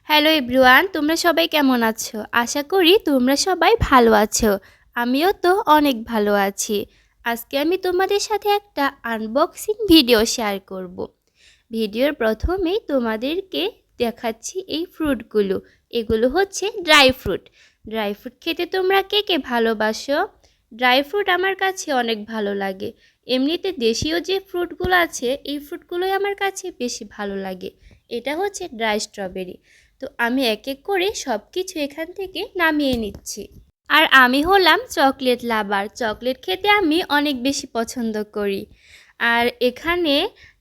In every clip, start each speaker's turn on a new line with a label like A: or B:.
A: Hello everyone, তোমরা সবাই কেমন আছো? আশা করি তোমরা সবাই ভালো আছো। আমিও তো অনেক ভালো আছি। আজকে আমি তোমাদের সাথে একটা আনবক্সিং ভিডিও শেয়ার করব। ভিডিওর প্রথমেই তোমাদেরকে দেখাচ্ছি এই ফ্রুটগুলো। এগুলো হচ্ছে ড্রাই ফ্রুট। ড্রাই ফ্রুট খেতে তোমরা কে কে ভালোবাসো? ড্রাই ফ্রুট আমার কাছে অনেক ভালো লাগে। এমনিতে দেশীয় যে ফ্রুটগুলো আছে এই ফ্রুটগুলোই আমার কাছে বেশি ভালো লাগে। এটা হচ্ছে ড্রাই স্ট্রবেরি। তো আমি এক এক করে সব কিছু এখান থেকে নামিয়ে নিচ্ছি। আর আমি হলাম চকলেট লাভার। চকলেট খেতে আমি অনেক বেশি পছন্দ করি। আর এখানে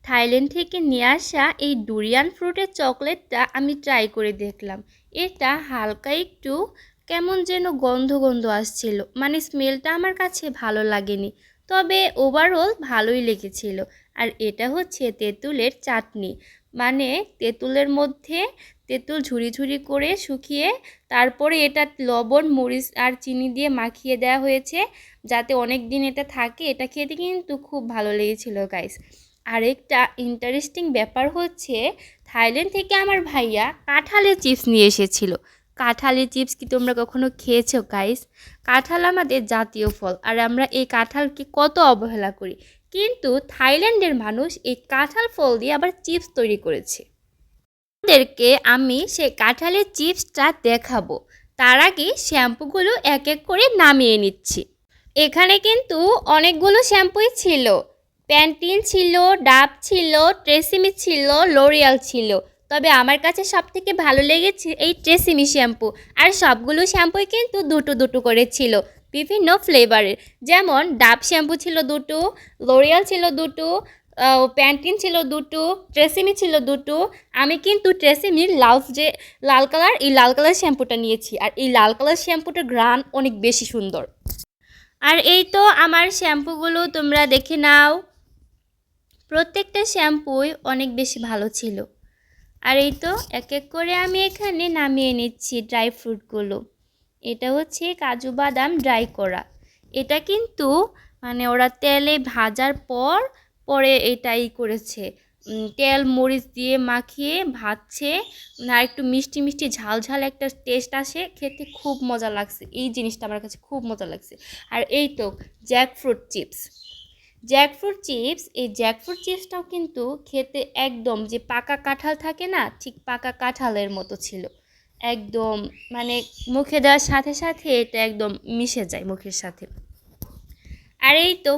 A: থাইল্যান্ড থেকে নিয়ে আসা এই ডুরিয়ান ফ্রুটের চকলেটটা আমি ট্রাই করে দেখলাম। এটা হালকা একটু কেমন যেন গন্ধ গন্ধ আসছিল, মানে স্মেলটা আমার কাছে ভালো লাগেনি, তবে ওভারঅল ভালোই লেগেছিল। আর এটা হচ্ছে তেঁতুলের চাটনি, মানে তেঁতুলের মধ্যে তেঁতুল ঝুরি ঝুরি করে শুকিয়ে তারপরে এটা লবণ মরিচ আর চিনি দিয়ে মাখিয়ে দেওয়া হয়েছে যাতে অনেক দিন এটা থাকে। এটা খেতে কিন্তু খুব ভালো লেগেছিল গাইস। আরেকটা ইন্টারেস্টিং ব্যাপার হচ্ছে, থাইল্যান্ড থেকে আমার ভাইয়া কাঁঠালের চিপস নিয়ে এসেছিল। কাঁঠালের চিপস কি তোমরা কখনো খেয়েছো গাইস? কাঁঠাল আমাদের জাতীয় ফল, আর আমরা এই কাঁঠালকে কত অবহেলা করি, কিন্তু থাইল্যান্ডের মানুষ এই কাঁঠাল ফল দিয়ে আবার চিপস তৈরি করেছে। আপনাদেরকে আমি সেই কাঁঠালের চিপসটা দেখাবো। তার আগে শ্যাম্পুগুলো এক এক করে নামিয়ে নিচ্ছি। এখানে কিন্তু অনেকগুলো শ্যাম্পুই ছিল। প্যান্টিন ছিল, ডাভ ছিল, ট্রেসিমি ছিল, লোরিয়াল ছিল। তবে আমার কাছে সবথেকে ভালো লেগেছে এই ট্রেসিমি শ্যাম্পু। আর সবগুলো শ্যাম্পুই কিন্তু দুটো দুটো করে ছিল, বিভিন্ন ফ্লেভারের। যেমন ডাভ শ্যাম্পু ছিল দুটো, লোরিয়াল ছিল দুটো, প্যান্টিন ছিল দুটো, ট্রেসিমি ছিল দুটো। আমি কিন্তু ট্রেসিমির লাল কালার, এই লাল কালার শ্যাম্পুটা নিয়েছি। আর এই লাল কালার শ্যাম্পুটার ঘ্রাণ অনেক বেশি সুন্দর। আর এই তো আমার শ্যাম্পুগুলো তোমরা দেখে নাও। প্রত্যেকটা শ্যাম্পুই অনেক বেশি ভালো ছিল। আর এই তো এক এক করে আমি এখানে নামিয়ে নিচ্ছি ড্রাই ফ্রুটগুলো। এটা হচ্ছে কাজু বাদাম ড্রাই করা। এটা কিন্তু মানে ওরা তেলে ভাজার পর পরে এটাই করেছে, তেল মরিচ দিয়ে মাখিয়ে ভাজছে। আর একটু মিষ্টি মিষ্টি ঝাল ঝাল একটা টেস্ট আসে, খেতে খুব মজা লাগছে। এই জিনিসটা আমার কাছে খুব মজা লাগছে। আর এই তো জ্যাকফ্রুট চিপস। জ্যাকফ্রুট চিপস, এই জ্যাকফ্রুট চিপসটাও কিন্তু খেতে একদম যে পাকা কাঁঠাল থাকে না, ঠিক পাকা কাঁঠালের মতো ছিল একদম। মানে মুখে দেওয়ার সাথে সাথে এটা একদম মিশে যায় মুখের সাথে। আর এই তো,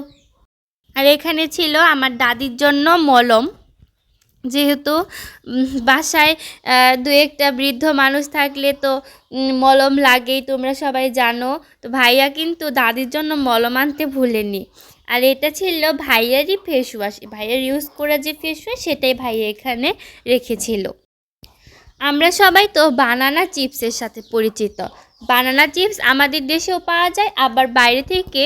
A: আর এখানে ছিল আমার দাদির জন্য মলম। যেহেতু বাসায় দু একটা বৃদ্ধ মানুষ থাকলে তো মলম লাগেই, তোমরা সবাই জানো। তো ভাইয়া কিন্তু দাদির জন্য মলম আনতে ভুলেনি। আর এটা ছিল ভাইয়ারই ফেস ওয়াশ, ভাইয়ার ইউজ করা যে ফেস ওয়াশ সেটাই ভাইয়া এখানে রেখেছিল। আমরা সবাই তো বানানা চিপসের সাথে পরিচিত। বানানা চিপস আমাদের দেশেও পাওয়া যায়, আবার বাইরে থেকে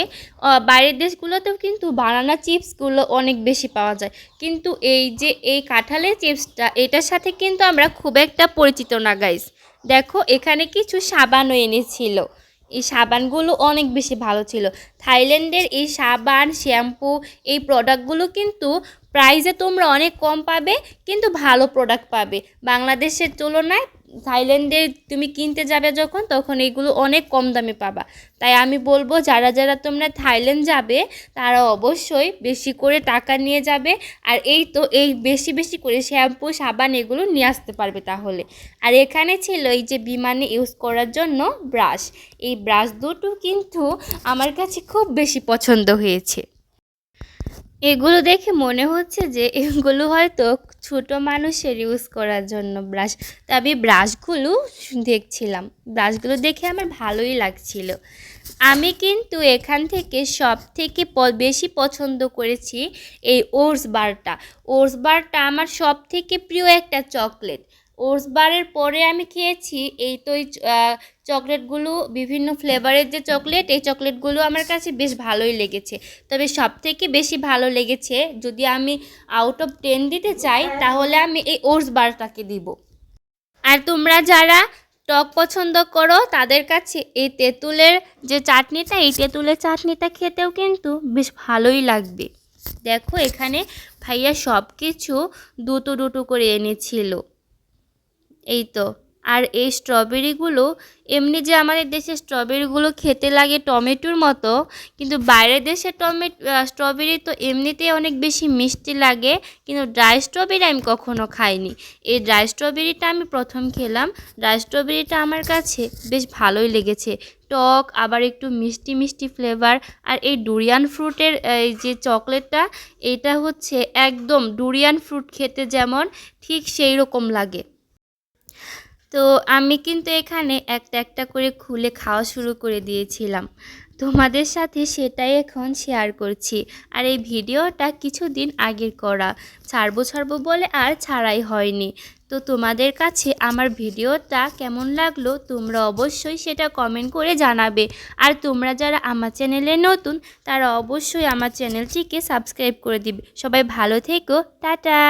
A: বাইরের দেশগুলোতেও কিন্তু বানানা চিপসগুলো অনেক বেশি পাওয়া যায়। কিন্তু এই যে এই কাঁঠালের চিপসটা, এটার সাথে কিন্তু আমরা খুব একটা পরিচিত না গাইস। দেখো এখানে কিছু সাবানও এনেছিল। এই সাবানগুলো অনেক বেশি ভালো ছিল। থাইল্যান্ডের এই সাবান, শ্যাম্পু, এই প্রোডাক্টগুলো কিন্তু প্রাইসে তোমরা অনেক কম পাবে, কিন্তু ভালো প্রোডাক্ট পাবে। বাংলাদেশের তুলনায় থাইল্যান্ডে তুমি কিনতে যাবে যখন, তখন এগুলো অনেক কম দামে পাবা। তাই আমি বলবো যারা যারা তোমরা থাইল্যান্ড যাবে তারা অবশ্যই বেশি করে টাকা নিয়ে যাবে। আর এই তো এই বেশি বেশি করে শ্যাম্পু সাবান এগুলো নিয়ে আসতে পারবে তাহলে। আর এখানে ছিল এই যে বিমানে ইউজ করার জন্য ব্রাশ। এই ব্রাশ দুটো কিন্তু আমার কাছে খুব বেশি পছন্দ হয়েছে। এগুলো দেখে মনে হচ্ছে যে এগুলো হয়তো ছোট মানুষের ইউজ করার জন্য ব্রাশ। তবে ব্রাশগুলো দেখছিলাম, ব্রাশগুলো দেখে আমার ভালোই লাগছিল। আমি কিন্তু এখান থেকে সব থেকে বেশি পছন্দ করেছি এই ওটস বারটা। ওটস বারটা আমার সব থেকে প্রিয় একটা চকলেট। ওটস বারের পরে আমি খেয়েছি এই তো এই চকলেটগুলো, বিভিন্ন ফ্লেভারের যে চকলেট, এই চকলেটগুলো আমার কাছে বেশ ভালোই লেগেছে। তবে সব থেকে বেশি ভালো লেগেছে, যদি আমি আউট অফ 10 দিতে চাই তাহলে আমি এই ওটস বারটাকে দিব। আর তোমরা যারা টক পছন্দ করো তাদের কাছে এই তেঁতুলের যে চাটনিটা, এই তেঁতুলের চাটনিটা খেতেও কিন্তু বেশ ভালোই লাগবে। দেখো এখানে ভাইয়া সব কিছু দুটো দুটো করে এনেছিল। এই তো আর এই স্ট্রবেরিগুলো এমনি যে আমাদের দেশে স্ট্রবেরিগুলো খেতে লাগে টমেটোর মতো, কিন্তু বাইরের দেশে স্ট্রবেরি তো এমনিতেই অনেক বেশি মিষ্টি লাগে, কিন্তু ড্রাই স্ট্রবেরি আমি কখনো খাইনি। এই ড্রাই স্ট্রবেরিটা আমি প্রথম খেলাম। ড্রাই স্ট্রবেরিটা আমার কাছে বেশ ভালোই লেগেছে, টক আবার একটু মিষ্টি মিষ্টি ফ্লেভার। আর এই ডুরিয়ান ফ্রুটের এই যে চকলেটটা, এটা হচ্ছে একদম ডুরিয়ান ফ্রুট খেতে যেমন ঠিক সেই রকম লাগে। তো আমি কিন্তু এখানে একটা একটা করে খুলে খাওয়া শুরু করে দিয়েছিলাম, তোমাদের সাথে সেটাই এখন শেয়ার করছি। আর এই ভিডিওটা কিছুদিন আগের করা, ছাড়বো বলে আর ছাড়াই হয়নি। তো তোমাদের কাছে আমার ভিডিওটা কেমন লাগলো তোমরা অবশ্যই সেটা কমেন্ট করে জানাবে। আর তোমরা যারা আমার চ্যানেলে নতুন তারা অবশ্যই আমার চ্যানেলটিকে সাবস্ক্রাইব করে দিবে। সবাই ভালো থেকো, টাটা।